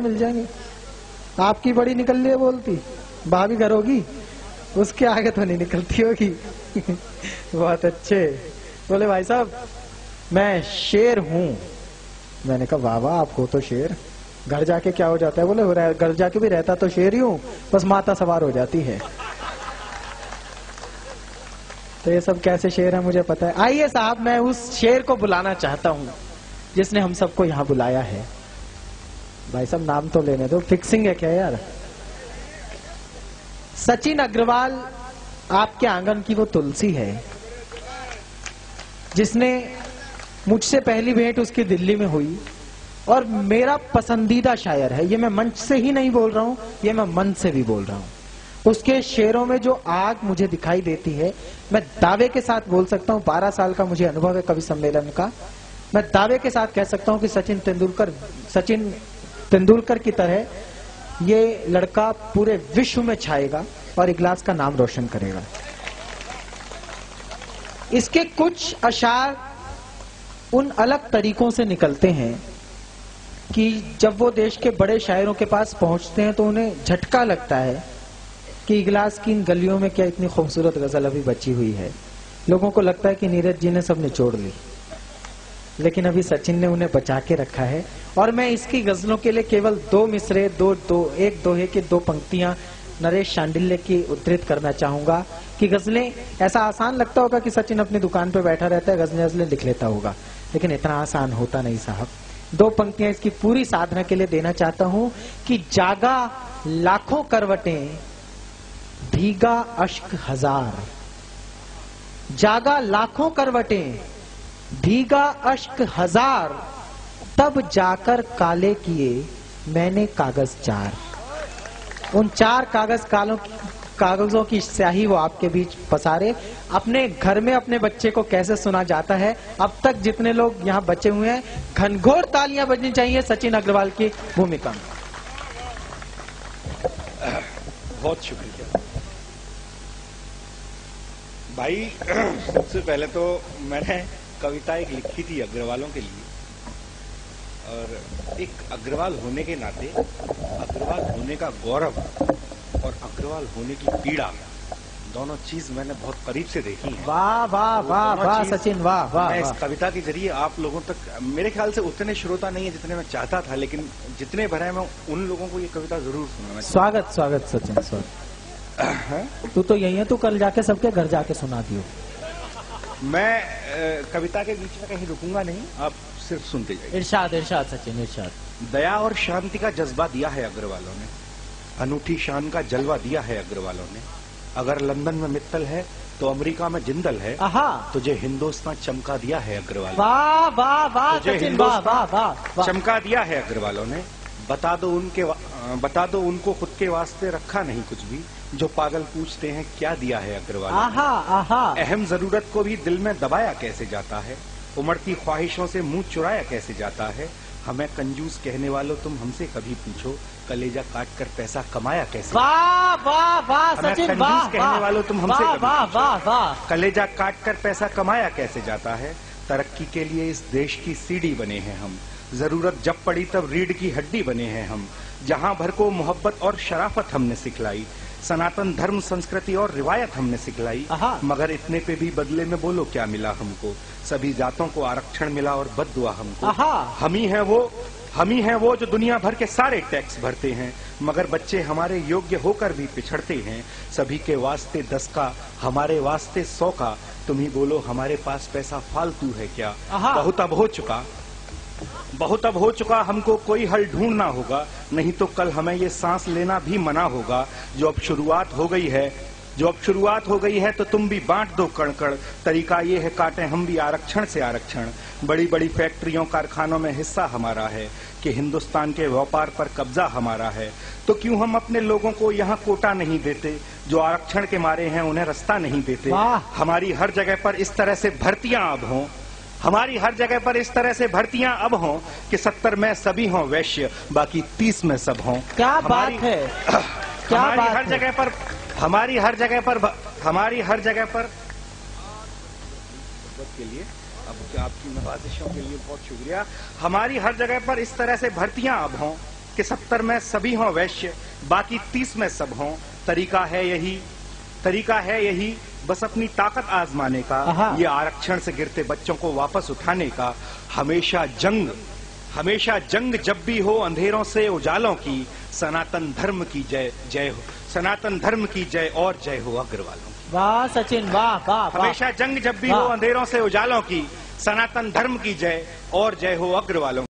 मिल जाएंगे। आपकी बड़ी निकल रही है बोलती, भाभी घर होगी, उसके आगे तो नहीं निकलती होगी। बहुत अच्छे। बोले भाई साहब मैं शेर हूं। मैंने कहा वाह वाह, आप हो तो शेर, घर जाके क्या हो जाता है? बोले घर जाके भी रहता तो शेर ही हूं, बस माता सवार हो जाती है। तो ये सब कैसे शेर है मुझे पता है। आइए साहब, मैं उस शेर को बुलाना चाहता हूं जिसने हम सबको यहां बुलाया है। भाई साहब नाम तो लेने दो, फिक्सिंग है क्या यार? सचिन अग्रवाल आपके आंगन की वो तुलसी है जिसने मुझसे पहली भेंट उसकी दिल्ली में हुई और मेरा पसंदीदा शायर है। ये मैं मंच से ही नहीं बोल रहा हूं, ये मैं मन से भी बोल रहा हूं। उसके शेरों में जो आग मुझे दिखाई देती है, मैं दावे के साथ बोल सकता हूं, 12 साल का मुझे अनुभव है कवि सम्मेलन का, मैं दावे के साथ कह सकता हूं कि सचिन तेंदुलकर की तरह ये लड़का पूरे विश्व में छाएगा और इगलास का नाम रोशन करेगा। इसके कुछ अशार उन अलग तरीकों से निकलते हैं कि जब वो देश के बड़े शायरों के पास पहुंचते हैं तो उन्हें झटका लगता है कि इगलास की इन गलियों में क्या इतनी खूबसूरत गजल अभी बची हुई है। लोगों को लगता है कि नीरज जी ने सब निचोड़ ली, लेकिन अभी सचिन ने उन्हें बचा के रखा है। और मैं इसकी गजलों के लिए केवल 2 मिसरे, एक दोहे की 2 पंक्तियां नरेश शांडिल्य की उद्धृत करना चाहूंगा कि गजलें, ऐसा आसान लगता होगा कि सचिन अपनी दुकान पे बैठा रहता है, गजलें लिख लेता होगा, लेकिन इतना आसान होता नहीं साहब। 2 पंक्तियां इसकी पूरी साधना के लिए देना चाहता हूं कि जागा लाखों करवटें, भीगा अश्क हजार। जागा लाखों करवटें, भीगा अश्क हजार, तब जाकर काले किए मैंने कागज 4। उन 4 कागजों की स्याही वो आपके बीच पसारे। अपने घर में अपने बच्चे को कैसे सुना जाता है, अब तक जितने लोग यहाँ बचे हुए हैं, घनघोर तालियां बजनी चाहिए सचिन अग्रवाल की भूमिका में। बहुत शुक्रिया भाई। सबसे पहले तो मैंने कविता एक लिखी थी अग्रवालों के लिए, और एक अग्रवाल होने के नाते अग्रवाल होने का गौरव और अग्रवाल होने की पीड़ा, दोनों चीज मैंने बहुत करीब से देखी है। वाह वाह वाह वाह सचिन, वाह वाह। मैं इस कविता के जरिए आप लोगों तक, मेरे ख्याल से उतने श्रोता नहीं है जितने मैं चाहता था, लेकिन जितने भरे मैं उन लोगों को ये कविता जरूर सुनाना। स्वागत स्वागत सचिन, स्वागत। तू तो यही है, तू कल जाके सबके घर जाके सुना दियो। मैं कविता के बीच में कहीं रुकूंगा नहीं, आप सिर्फ सुनते जाइए। इरशाद इरशाद सचिन इरशाद। दया और शांति का जज्बा दिया है अग्रवालों ने, अनूठी शान का जलवा दिया है अग्रवालों ने। अगर लंदन में मित्तल है तो अमेरिका में जिंदल है, तुझे हिंदुस्तान चमका दिया है अग्रवाल। वाह वाह वाह सचिन, वाह वाह वाह। चमका दिया है अग्रवालों ने। बता दो उनको खुद के वास्ते रखा नहीं कुछ भी, जो पागल पूछते हैं क्या दिया है अग्रवाल। अहम जरूरत को भी दिल में दबाया कैसे जाता है, उमड़ती ख्वाहिशों से मुंह चुराया कैसे जाता है। हमें कंजूस कहने वालों तुम हमसे कभी पूछो, कलेजा काट कर पैसा कमाया कैसे। वाह वाह वाह सचिन, कंजूस वाह कहने वालों तुम हमसे कभी वाह वाह पूछो, वाह। कलेजा काट कर पैसा कमाया कैसे जाता है। तरक्की के लिए इस देश की सीढ़ी बने हैं हम, जरूरत जब पड़ी तब रीढ़ की हड्डी बने हैं हम। जहां भर को मोहब्बत और शराफत हमने सिखलाई, सनातन धर्म संस्कृति और रिवायत हमने सिखलाई। मगर इतने पे भी बदले में बोलो क्या मिला हमको, सभी जातों को आरक्षण मिला और बद्दुआ हमको। हम ही हैं वो जो दुनिया भर के सारे टैक्स भरते हैं, मगर बच्चे हमारे योग्य होकर भी पिछड़ते हैं। सभी के वास्ते 10 का, हमारे वास्ते 100 का, तुम ही बोलो हमारे पास पैसा फालतू है क्या। बहुत अब हो चुका, हमको कोई हल ढूंढना होगा, नहीं तो कल हमें ये सांस लेना भी मना होगा। जो अब शुरुआत हो गई है तो तुम भी बांट दो कण-कण, तरीका ये है काटें हम भी आरक्षण से आरक्षण। बड़ी बड़ी फैक्ट्रियों कारखानों में हिस्सा हमारा है कि हिंदुस्तान के व्यापार पर कब्जा हमारा है। तो क्यों हम अपने लोगों को यहाँ कोटा नहीं देते, जो आरक्षण के मारे हैं उन्हें रास्ता नहीं देते। हमारी हर जगह पर इस तरह से भर्तियां अब हों, हमारी हर जगह पर इस तरह से भर्तियां अब हों कि 70 में सभी हों वैश्य, बाकी 30 में सब हों। क्या बात है, क्या बात है। हमारी हर जगह पर के लिए अब आपकी नवाजिशों के लिए बहुत शुक्रिया। हमारी हर जगह पर इस तरह से भर्तियां अब हों कि 70 में सभी हों वैश्य, बाकी 30 में सब हों। तरीका है यही बस अपनी ताकत आजमाने का, ये आरक्षण से गिरते बच्चों को वापस उठाने का। हमेशा जंग जब भी हो अंधेरों से उजालों की, सनातन धर्म की जय हो, सनातन धर्म की जय और जय हो अग्रवालों की। वाह सचिन, वाह वाह। हमेशा जंग जब भी हो अंधेरों से उजालों की, सनातन धर्म की जय और जय हो अग्रवालों की।